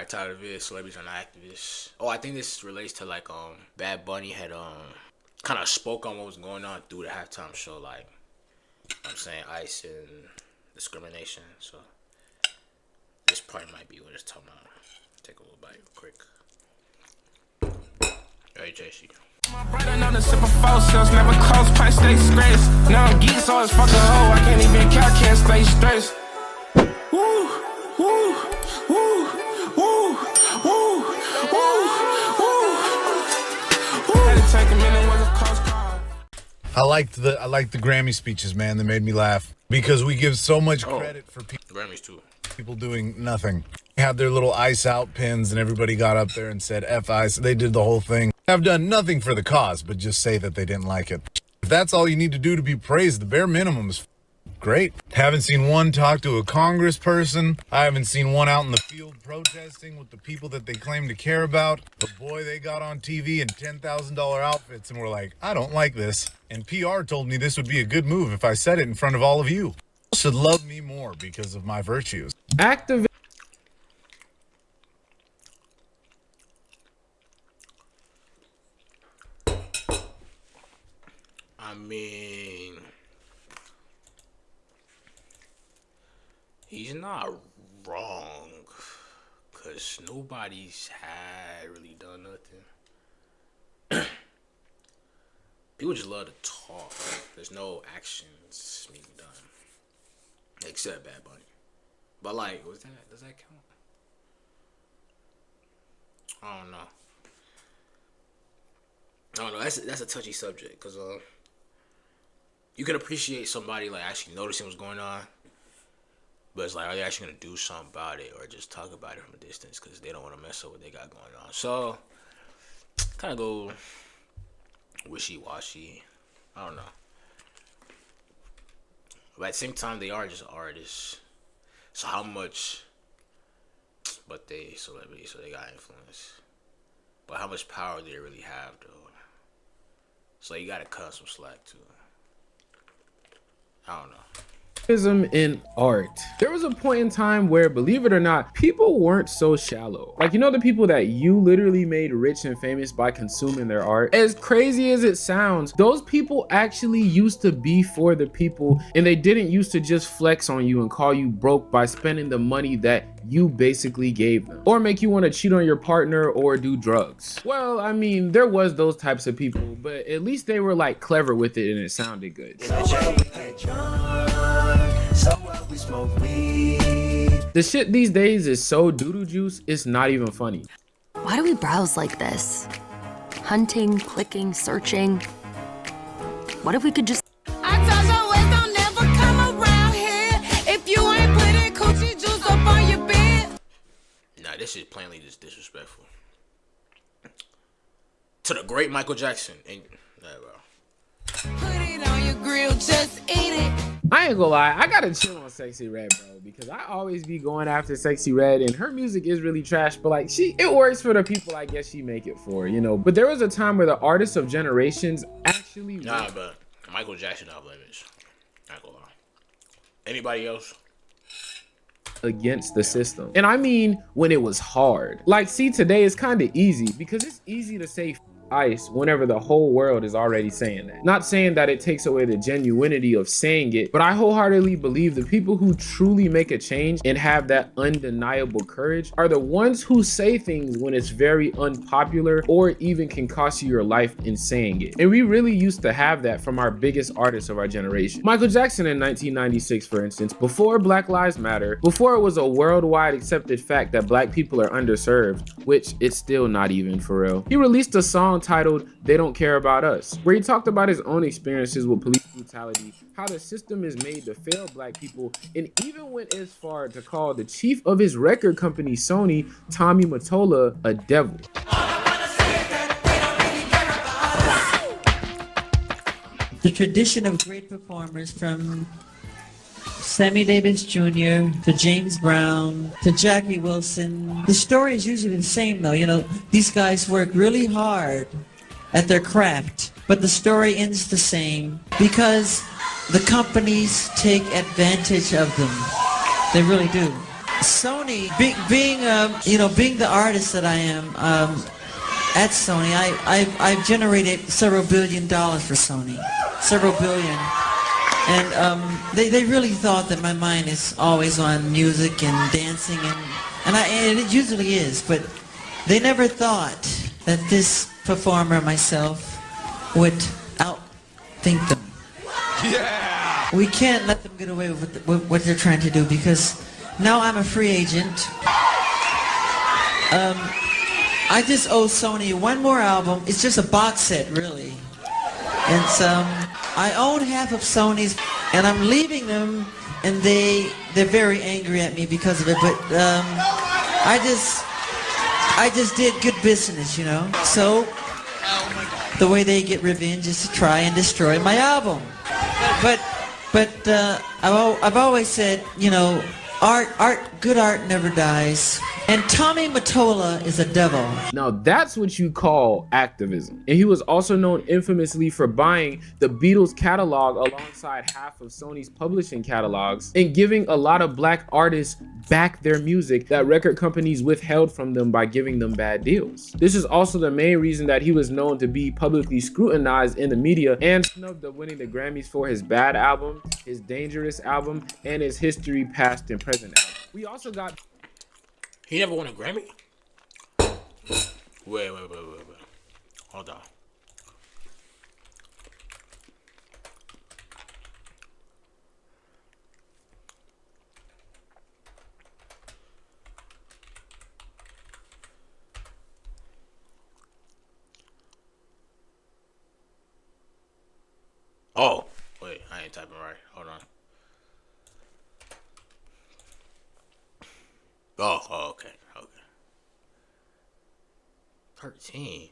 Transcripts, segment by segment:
act out of it. Celebrities are not activists. Oh, I think this relates to like Bad Bunny had kind of spoke on what was going on through the halftime show, like I'm saying ICE and discrimination. So this part might be what it's talking about. Take a little bite real quick. Hey, JC. My brother know the super false sales, never close, punch, stay stressed. Now I'm geek, so it's fuck a hoe, I can't even count, can't stay stressed. Woo, woo, woo, woo, woo, woo, woo. Had to take a minute, was a close call. I liked the Grammy speeches, man. They made me laugh because we give so much credit for Grammys too. People doing nothing. They had their little ice out pins and everybody got up there and said F ice. They did the whole thing. Have done nothing for the cause, but just say that they didn't like it. If that's all you need to do to be praised, the bare minimum is great. Haven't seen one talk to a congressperson. I haven't seen one out in the field protesting with the people that they claim to care about. But boy, they got on TV in $10,000 outfits and were like, I don't like this. And PR told me this would be a good move if I said it in front of all of you. Should love me more because of my virtues. Activist. I mean, he's not wrong, cause nobody's had really done nothing. People just love to talk. There's no actions being done, except Bad Bunny. But like, does that count? I don't know. That's a touchy subject, cause you can appreciate somebody like actually noticing what's going on, but it's like, are they actually gonna do something about it or just talk about it from a distance because they don't want to mess up what they got going on? So kind of go wishy-washy. I don't know, but at the same time they are just artists. So how much? But they celebrities, so they got influence. But how much power do they really have though? So you gotta cut some slack too. I don't know. In art. There was a point in time where, believe it or not, people weren't so shallow. Like, you know, the people that you literally made rich and famous by consuming their art. As crazy as it sounds, those people actually used to be for the people, and they didn't used to just flex on you and call you broke by spending the money that you basically gave them, or make you want to cheat on your partner or do drugs. Well, I mean, there was those types of people, but at least they were like clever with it and it sounded good. The shit these days is so doodle juice, it's not even funny. Why do we browse like this? Hunting, clicking, searching. What if we could just... I told your ways don't never come around here if you ain't putting coochie juice up on your bed. Nah, this is plainly just disrespectful to the great Michael Jackson. And bro. Put it on your grill, just eat it. I ain't gonna lie, I gotta chill on Sexy Red, bro, because I always be going after Sexy Red, and her music is really trash, but like, it works for the people I guess she make it for, you know. But there was a time where the artists of generations actually but Michael Jackson off limits. Not gonna lie. Anybody else? Against the system. And I mean when it was hard. Like, see, today it's kind of easy because it's easy to say ICE whenever the whole world is already saying that. Not saying that it takes away the genuinity of saying it, but I wholeheartedly believe the people who truly make a change and have that undeniable courage are the ones who say things when it's very unpopular or even can cost you your life in saying it. And we really used to have that from our biggest artists of our generation. Michael Jackson in 1996, for instance, before Black Lives Matter, before it was a worldwide accepted fact that black people are underserved, which it's still not even for real, he released a song titled They Don't Care About Us, where he talked about his own experiences with police brutality, how the system is made to fail black people, and even went as far to call the chief of his record company, Sony, Tommy Mottola, a devil. The tradition of great performers from Sammy Davis Jr. to James Brown to Jackie Wilson. The story is usually the same though. You know, these guys work really hard at their craft, but the story ends the same because the companies take advantage of them. They really do. Sony, being the artist that I am at Sony, I've generated several $1 billion for Sony, several billion, and they really thought that my mind is always on music and dancing, and it usually is, but they never thought that this performer, myself, would outthink them. Yeah. We can't let them get away with what they're trying to do, because now I'm a free agent. I just owe Sony one more album. It's just a box set, really. And I own half of Sony's, and I'm leaving them, and they're very angry at me because of it. But I just did good business, you know. So the way they get revenge is to try and destroy my album. But I've always said, you know, good art never dies. And Tommy Mottola is a devil. Now that's what you call activism. And he was also known infamously for buying the Beatles catalog alongside half of Sony's publishing catalogs and giving a lot of black artists back their music that record companies withheld from them by giving them bad deals. This is also the main reason that he was known to be publicly scrutinized in the media and snubbed of winning the Grammys for his Bad album, his Dangerous album, and his History Past and Present album. We also got... He never won a Grammy? Wait. Hold on. Oh, wait, I ain't typing right. Hold on. Oh, okay. 13.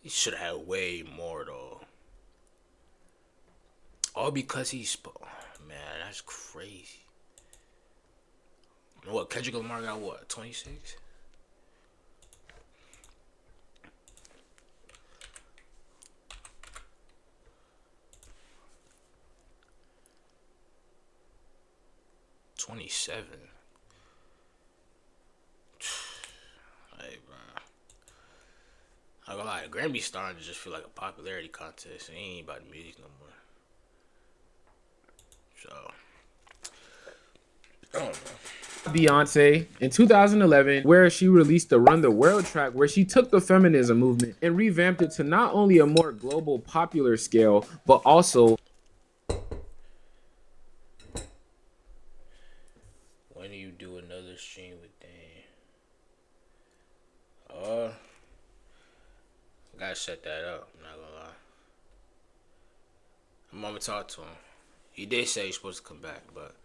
He should have had way more though. All because he's man, that's crazy. What, Kendrick Lamar got what, 26? $27. Hey, bro. I gonna lie, Grammy's starting to just feel like a popularity contest. It ain't about the music no more. So, I don't know. Beyonce in 2011, where she released the Run the World track, where she took the feminism movement and revamped it to not only a more global popular scale, but also stream with Dan. Gotta set that up. I'm not gonna lie. I'm gonna talk to him. He did say he's supposed to come back, but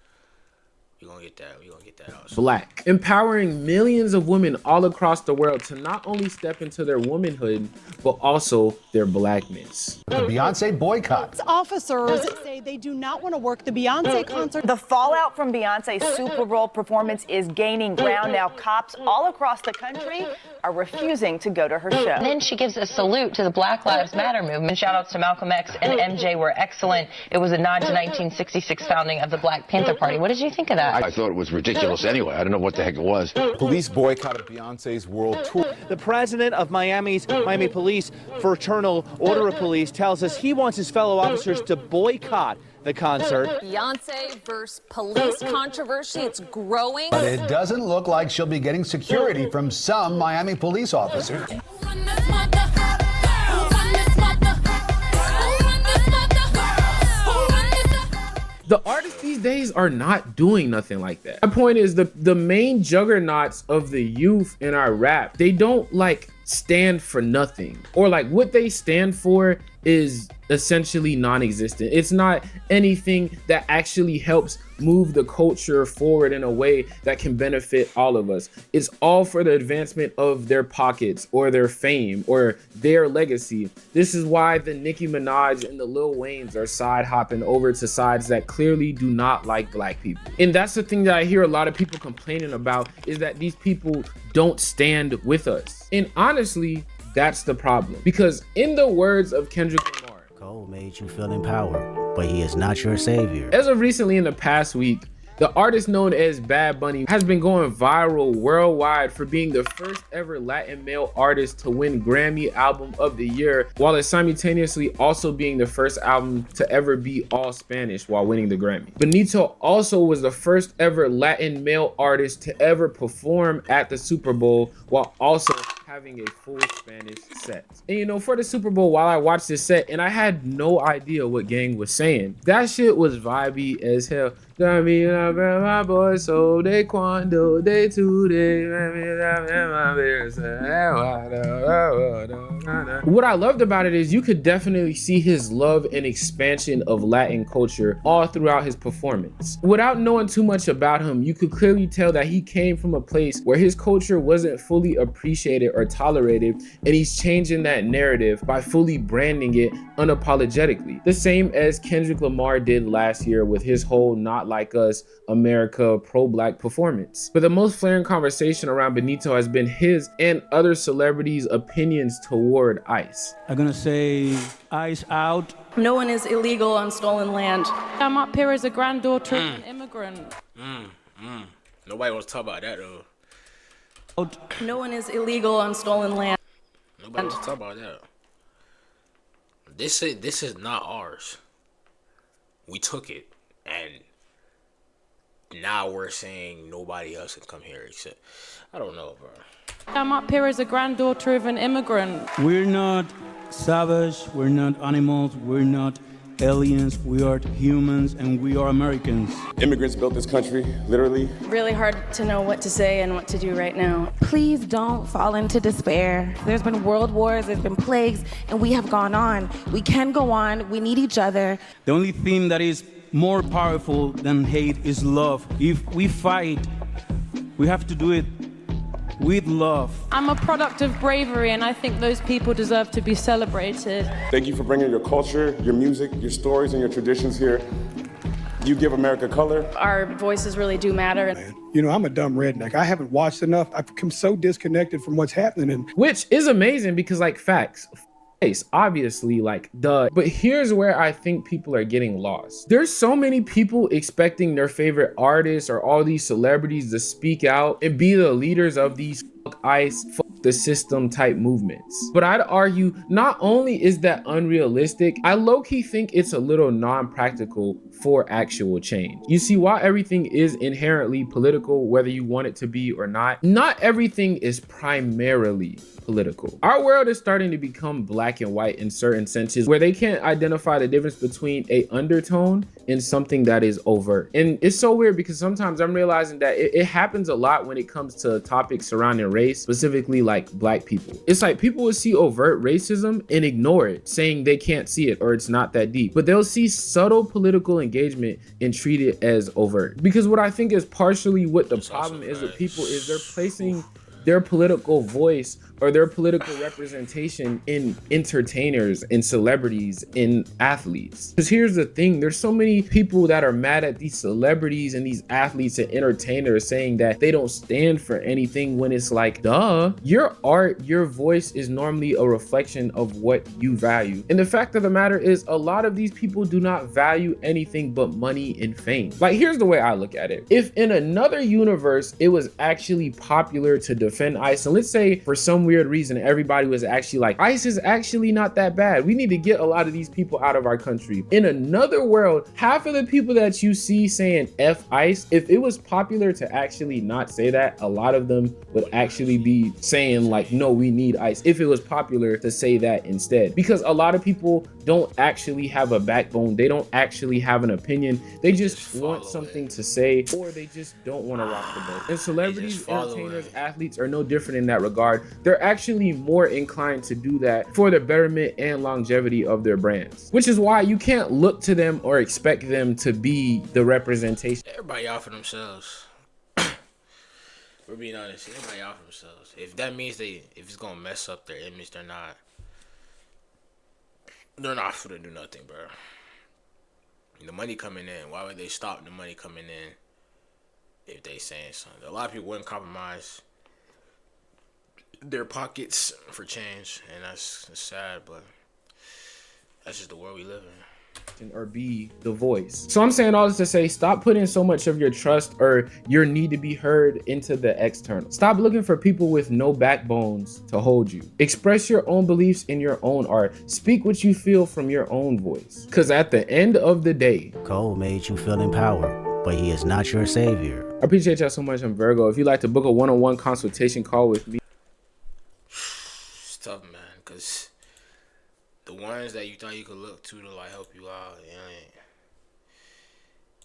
we're gonna get that. We're gonna get that out. Black, empowering millions of women all across the world to not only step into their womanhood, but also their blackness. The Beyonce boycott. Officers say they do not want to work the Beyonce concert. The fallout from Beyonce's Super Bowl performance is gaining ground. Now cops all across the country are refusing to go to her show. And then she gives a salute to the Black Lives Matter movement. Shout outs to Malcolm X and MJ were excellent. It was a nod to 1966 founding of the Black Panther Party. What did you think of that? I thought it was ridiculous anyway. I don't know what the heck it was. Police boycotted Beyonce's world tour. The president of Miami Police, Fraternal Order of Police, tells us he wants his fellow officers to boycott the concert. Beyonce versus police controversy, it's growing. But it doesn't look like she'll be getting security from some Miami police officers. The artists these days are not doing nothing like that. My point is the main juggernauts of the youth in our rap, they don't like stand for nothing, or like what they stand for is essentially non-existent. It's not anything that actually helps move the culture forward in a way that can benefit all of us. It's all for the advancement of their pockets or their fame or their legacy. This is why the Nicki Minaj and the Lil Waynes are side hopping over to sides that clearly do not like black people. And that's the thing that I hear a lot of people complaining about, is that these people don't stand with us. And honestly, that's the problem. Because in the words of Kendrick Lamar, Cole made you feel empowered. but he is not your savior. As of recently in the past week, the artist known as Bad Bunny has been going viral worldwide for being the first ever Latin male artist to win Grammy Album of the Year, while simultaneously also being the first album to ever be all Spanish while winning the Grammy. Benito also was the first ever Latin male artist to ever perform at the Super Bowl while also having a full Spanish set. And you know, for the Super Bowl, while I watched this set, and I had no idea what Gang was saying, that shit was vibey as hell. My boy, so they quando, they two, What I loved about it is you could definitely see his love and expansion of Latin culture all throughout his performance. Without knowing too much about him, you could clearly tell that he came from a place where his culture wasn't fully appreciated or tolerated, and he's changing that narrative by fully branding it unapologetically. The same as Kendrick Lamar did last year with his whole Not Like Us America pro-black performance. But the most flaring conversation around Benito has been his and other celebrities' opinions toward ICE. I'm gonna say ICE out. No one is illegal on stolen land. I'm up here as a granddaughter of an immigrant. Nobody wants to talk about that though. No one is illegal on stolen land. Nobody wants to talk about that. This is not ours. We took it, and now we're saying nobody else can come here except, I don't know, bro. I'm up here as a granddaughter of an immigrant. We're not savage, we're not animals, we're not aliens, we are humans, and we are Americans. Immigrants built this country, literally. Really hard to know what to say and what to do right now. Please don't fall into despair. There's been world wars, there's been plagues, and we have gone on. We can go on, we need each other. The only thing that is more powerful than hate is love. If we fight, we have to do it with love. I'm a product of bravery, and I think those people deserve to be celebrated. Thank you for bringing your culture, your music, your stories, and your traditions here. You give America color. Our voices really do matter. You know, I'm a dumb redneck. I haven't watched enough. I've become so disconnected from what's happening. Which is amazing because, like, facts. Obviously, like, duh. But here's where I think people are getting lost. There's so many people expecting their favorite artists or all these celebrities to speak out and be the leaders of these fuck ICE, fuck the system type movements. But I'd argue not only is that unrealistic, I low-key think it's a little non-practical for actual change. You see, while everything is inherently political, whether you want it to be or not everything is primarily political. Our world is starting to become black and white in certain senses where they can't identify the difference between a undertone and something that is overt. And it's so weird because sometimes I'm realizing that it happens a lot when it comes to topics surrounding race, specifically like black people. It's like people will see overt racism and ignore it, saying they can't see it or it's not that deep. But they'll see subtle political engagement and treat it as overt. Because what I think is partially what the problem is with people is they're placing their political voice or their political representation in entertainers and celebrities and athletes. Because here's the thing, there's so many people that are mad at these celebrities and these athletes and entertainers saying that they don't stand for anything when it's like, duh, your art, your voice is normally a reflection of what you value. And the fact of the matter is a lot of these people do not value anything but money and fame. Like, here's the way I look at it. If in another universe it was actually popular to defend ICE, and let's say for some weird reason everybody was actually like, ICE is actually not that bad, we need to get a lot of these people out of our country. In another world, half of the people that you see saying F ICE, if it was popular to actually not say that, a lot of them would actually be saying like, no, we need ICE, if it was popular to say that instead. Because a lot of people don't actually have a backbone, they don't actually have an opinion, they just want something to say, or they just don't want to rock the boat. And celebrities, entertainers, athletes are no different in that regard. They're actually more inclined to do that for the betterment and longevity of their brands, which is why you can't look to them or expect them to be the representation. Everybody out for themselves. We're being honest, everybody out for themselves. If that means if it's gonna mess up their image, they're not gonna do nothing, bro. The money coming in, why would they stop the money coming in if they saying something? A lot of people wouldn't compromise their pockets for change, and that's sad, but that's just the world we live in. or be the voice. So I'm saying all this to say, stop putting so much of your trust or your need to be heard into the external. Stop looking for people with no backbones to hold you. Express your own beliefs in your own art. Speak what you feel from your own voice. Because at the end of the day, Cole made you feel empowered, but he is not your savior. I appreciate y'all so much. I'm Virgo. If you'd like to book a one-on-one consultation call with me, It's tough, man, because the ones that you thought you could look to like help you out,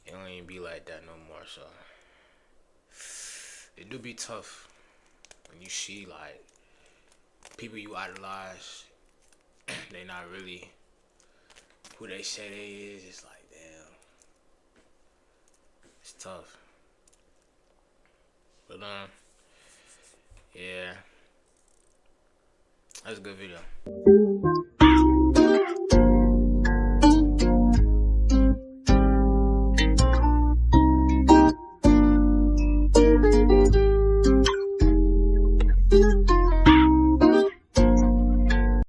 it don't even be like that no more. So it do be tough when you see like people you idolize, they not really who they say they is. It's like, damn, it's tough. But yeah, that's a good video.